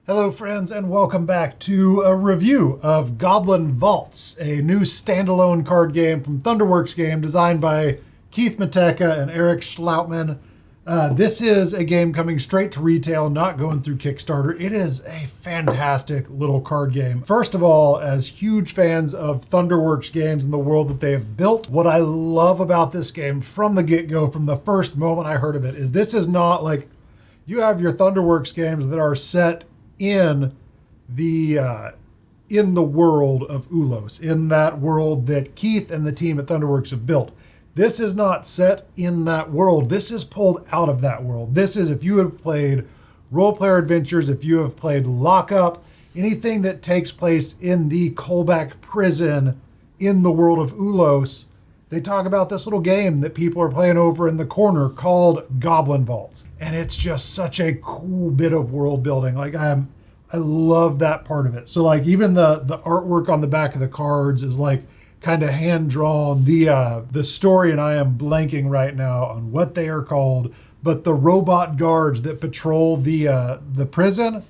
Hello friends, and welcome back to a review of Goblin Vaults, a new standalone card game from Thunderworks Games designed by Keith Mateka and Eric Schlautman. This is a game coming straight to retail, not going through Kickstarter. It is a fantastic little card game. First of all, as huge fans of Thunderworks Games and the world that they have built, what I love about this game from the get-go, from the first moment I heard of it, is this is not like you have your Thunderworks games that are set in the world of Ulos, in that world that Keith and the team at Thunderworks have built. This is not set in that world. This is pulled out of that world. This is, if you have played role player adventures, if you have played Lockup, anything that takes place in the Kulbak Prison in the world of Ulos, they talk about this little game that people are playing over in the corner called Goblin Vaults. And it's just such a cool bit of world building. Like I love that part of it. So like even the artwork on the back of the cards is like kind of hand drawn. The story, and I am blanking right now on what they are called, but the robot guards that patrol the prison,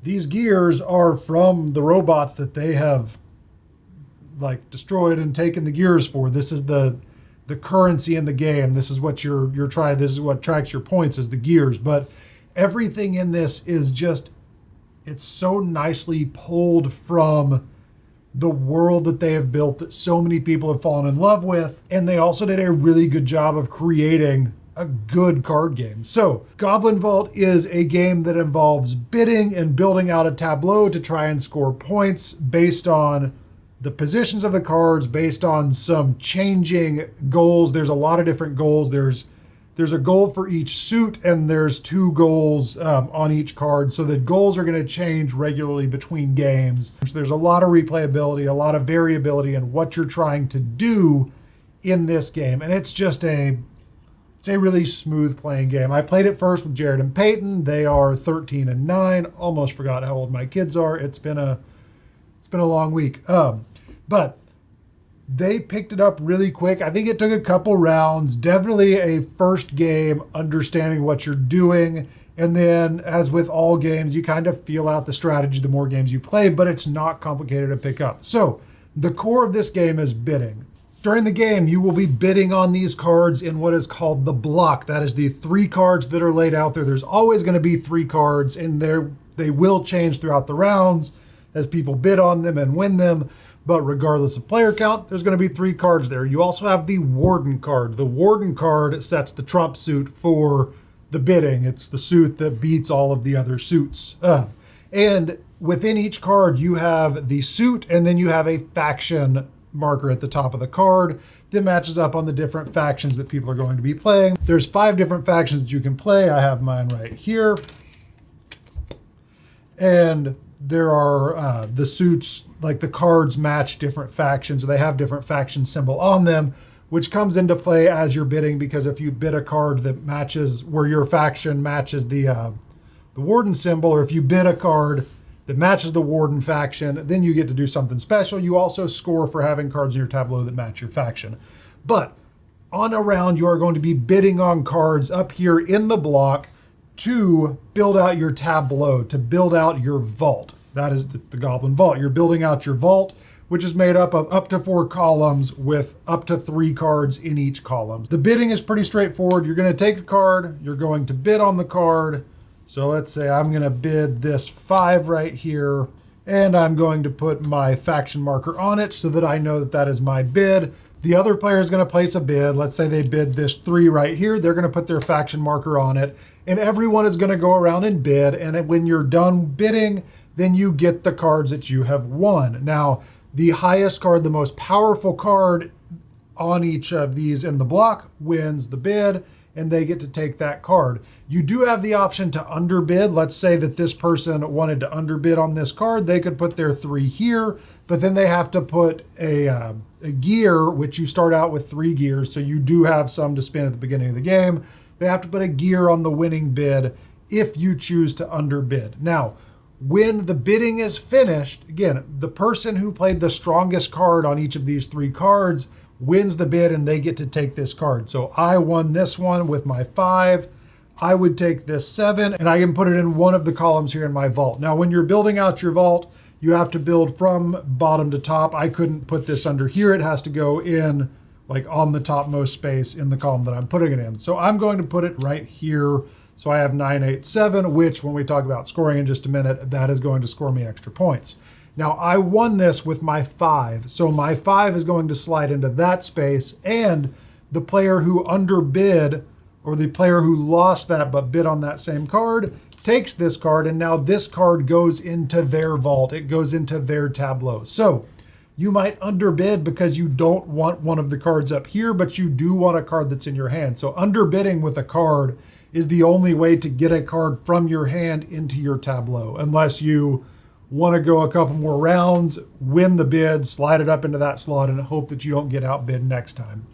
these gears are from the robots that they have like destroyed and taken the gears for. This is the currency in the game. This is what you're trying. This is what tracks your points, is the gears. But everything in this is just, it's so nicely pulled from the world that they have built that so many people have fallen in love with. And they also did a really good job of creating a good card game. So Goblin Vault is a game that involves bidding and building out a tableau to try and score points based on the positions of the cards, based on some changing goals. There's a lot of different goals. There's a goal for each suit, and there's two goals on each card. So the goals are going to change regularly between games. So there's a lot of replayability, a lot of variability in what you're trying to do in this game. And it's just it's a really smooth playing game. I played it first with Jared and Peyton. They are 13 and 9. Almost forgot how old my kids are. It's been a long week. But they picked it up really quick. I think it took a couple rounds, definitely a first game, understanding what you're doing. And then, as with all games, you kind of feel out the strategy the more games you play, but it's not complicated to pick up. So the core of this game is bidding. During the game, you will be bidding on these cards in what is called the block. That is the 3 cards that are laid out there. There's always going to be 3 cards, and they will change throughout the rounds as people bid on them and win them. But regardless of player count, there's going to be 3 cards there. You also have the Warden card. The Warden card sets the trump suit for the bidding. It's the suit that beats all of the other suits. And within each card, you have the suit, and then you have a faction marker at the top of the card that matches up on the different factions that people are going to be playing. There's 5 different factions that you can play. I have mine right here. And there are the suits, like the cards match different factions, or they have different faction symbol on them, which comes into play as you're bidding, because if you bid a card that matches, where your faction matches the Warden symbol, or if you bid a card that matches the Warden faction, then you get to do something special. You also score for having cards in your tableau that match your faction. But on a round, you are going to be bidding on cards up here in the block to build out your tableau, to build out your vault. That is the Goblin Vault. You're building out your vault, which is made up of up to 4 columns with up to 3 cards in each column. The bidding is pretty straightforward. You're going to take a card, you're going to bid on the card. So let's say I'm going to bid this 5 right here, and I'm going to put my faction marker on it so that I know that that is my bid. The other player is going to place a bid. Let's say they bid this 3 right here. They're going to put their faction marker on it, and everyone is going to go around and bid. And when you're done bidding, then you get the cards that you have won. Now, the highest card, the most powerful card on each of these in the block wins the bid, and they get to take that card. You do have the option to underbid. Let's say that this person wanted to underbid on this card. They could put their 3 here, but then they have to put a gear, which you start out with 3 gears, so you do have some to spin at the beginning of the game. They have to put a gear on the winning bid if you choose to underbid. Now, when the bidding is finished, again, the person who played the strongest card on each of these 3 cards wins the bid, and they get to take this card. So I won this one with my 5. I would take this 7 and I can put it in one of the columns here in my vault. Now, when you're building out your vault, you have to build from bottom to top. I couldn't put this under here. It has to go in like on the topmost space in the column that I'm putting it in. So I'm going to put it right here. So I have 9, 8, 7, which when we talk about scoring in just a minute, that is going to score me extra points. Now I won this with my 5. So my 5 is going to slide into that space, and the player who underbid, or the player who lost that but bid on that same card, takes this card, and now this card goes into their vault. It goes into their tableau. So you might underbid because you don't want one of the cards up here, but you do want a card that's in your hand. So underbidding with a card is the only way to get a card from your hand into your tableau, unless you want to go a couple more rounds, win the bid, slide it up into that slot, and hope that you don't get outbid next time.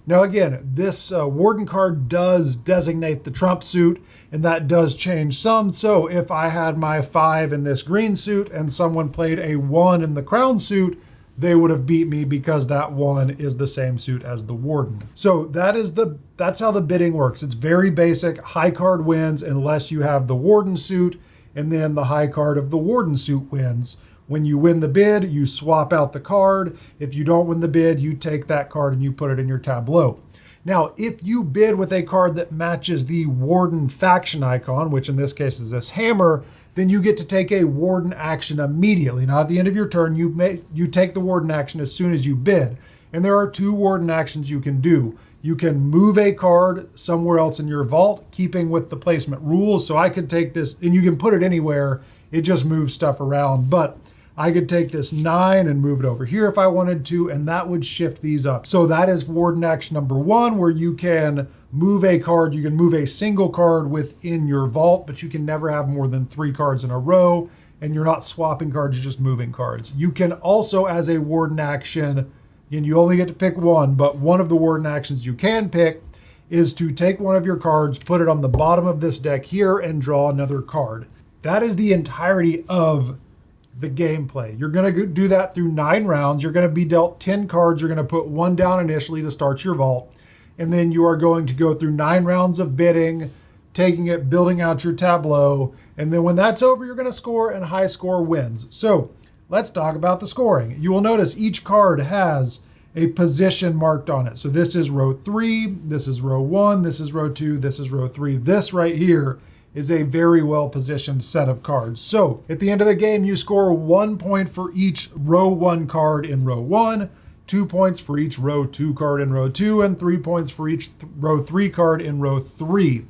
Now again, this Warden card does designate the trump suit, and that does change some. So if I had my 5 in this green suit and someone played a 1 in the crown suit, they would have beat me because that 1 is the same suit as the Warden. So that's how the bidding works. It's very basic. High card wins unless you have the Warden suit, and then the high card of the Warden suit wins. When you win the bid, you swap out the card. If you don't win the bid, you take that card and you put it in your tableau. Now, if you bid with a card that matches the Warden faction icon, which in this case is this hammer, then you get to take a Warden action immediately. Now, at the end of your turn, you take the Warden action as soon as you bid. And there are 2 Warden actions you can do. You can move a card somewhere else in your vault, keeping with the placement rules. So I could take this, and you can put it anywhere. It just moves stuff around. But I could take this 9 and move it over here if I wanted to, and that would shift these up. So that is Warden action number 1, where you can move a card. You can move a single card within your vault, but you can never have more than 3 cards in a row, and you're not swapping cards, you're just moving cards. You can also, as a Warden action, and you only get to pick 1, but one of the Warden actions you can pick is to take one of your cards, put it on the bottom of this deck here, and draw another card. That is the entirety of the gameplay. You're going to do that through 9 rounds. You're going to be dealt 10 cards. You're going to put 1 down initially to start your vault. And then you are going to go through 9 rounds of bidding, taking it, building out your tableau. And then when that's over, you're going to score, and high score wins. So let's talk about the scoring. You will notice each card has a position marked on it. So this is row 3, this is row 1, this is row 2, this is row 3. This right here is a very well-positioned set of cards. So at the end of the game, you score 1 point for each row 1 card in row 1, 2 points for each row 2 card in row 2, and 3 points for each row 3 card in row 3.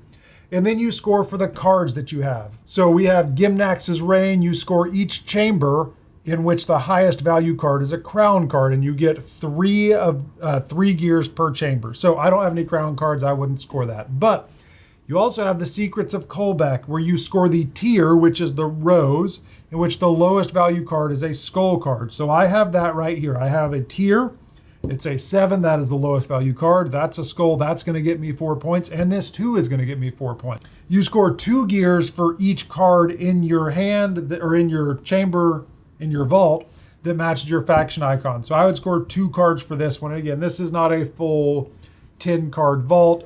And then you score for the cards that you have. So we have Gimnax's Reign. You score each chamber in which the highest value card is a crown card, and you get 3 gears per chamber. So I don't have any crown cards. I wouldn't score that. But you also have the Secrets of Kulbak, where you score the tier, which is the rows, in which the lowest value card is a skull card. So I have that right here. I have a tier. It's a 7. That is the lowest value card. That's a skull. That's going to get me 4 points. And this 2 is going to get me 4 points. You score 2 gears for each card in your hand or in your chamber, in your vault, that matches your faction icon. So I would score 2 cards for this one. And again, this is not a full 10 card vault.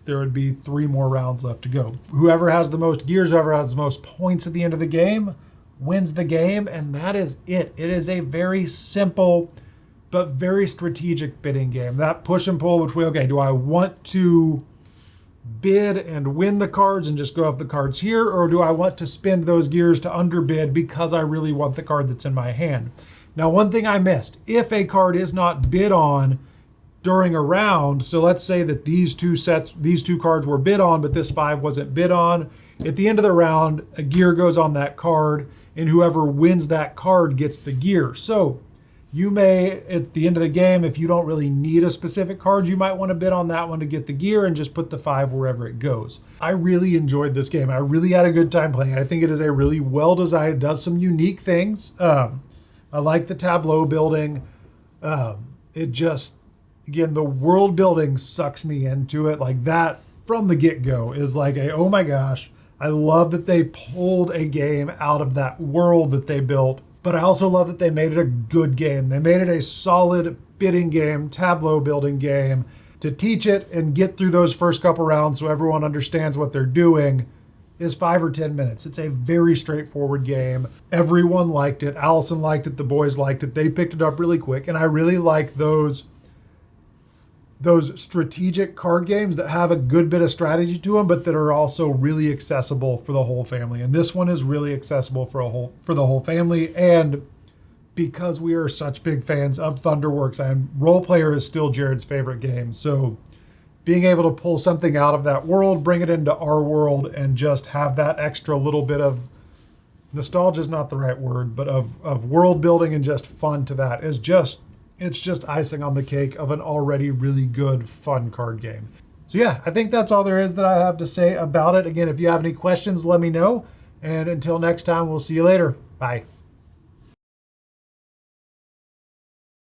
There would be 3 more rounds left to go. Whoever has the most gears, whoever has the most points at the end of the game, wins the game, and that is it. It is a very simple but very strategic bidding game. That push and pull between, okay, do I want to bid and win the cards and just go off the cards here, or do I want to spend those gears to underbid because I really want the card that's in my hand? Now, one thing I missed, if a card is not bid on during a round, so let's say that these 2 cards were bid on, but this 5 wasn't bid on, at the end of the round, a gear goes on that card, and whoever wins that card gets the gear. So you may, at the end of the game, if you don't really need a specific card, you might want to bid on that one to get the gear and just put the 5 wherever it goes. I really enjoyed this game. I really had a good time playing. I think it is a really well-designed, it does some unique things. I like the tableau building. It just, again, the world building sucks me into it. Like that from the get-go is like oh my gosh, I love that they pulled a game out of that world that they built. But I also love that they made it a good game. They made it a solid bidding game, tableau building game. to teach it and get through those first couple rounds so everyone understands what they're doing is 5 or 10 minutes. It's a very straightforward game. Everyone liked it. Allison liked it. The boys liked it. They picked it up really quick. And I really like those strategic card games that have a good bit of strategy to them, but that are also really accessible for the whole family. And this one is really accessible for the whole family. And because we are such big fans of Thunderworks, and Role Player is still Jared's favorite game. So being able to pull something out of that world, bring it into our world, and just have that extra little bit of nostalgia is not the right word, but of world building and just fun to that is just, it's just icing on the cake of an already really good, fun card game. So yeah, I think that's all there is that I have to say about it. Again, if you have any questions, let me know. And until next time, we'll see you later. Bye.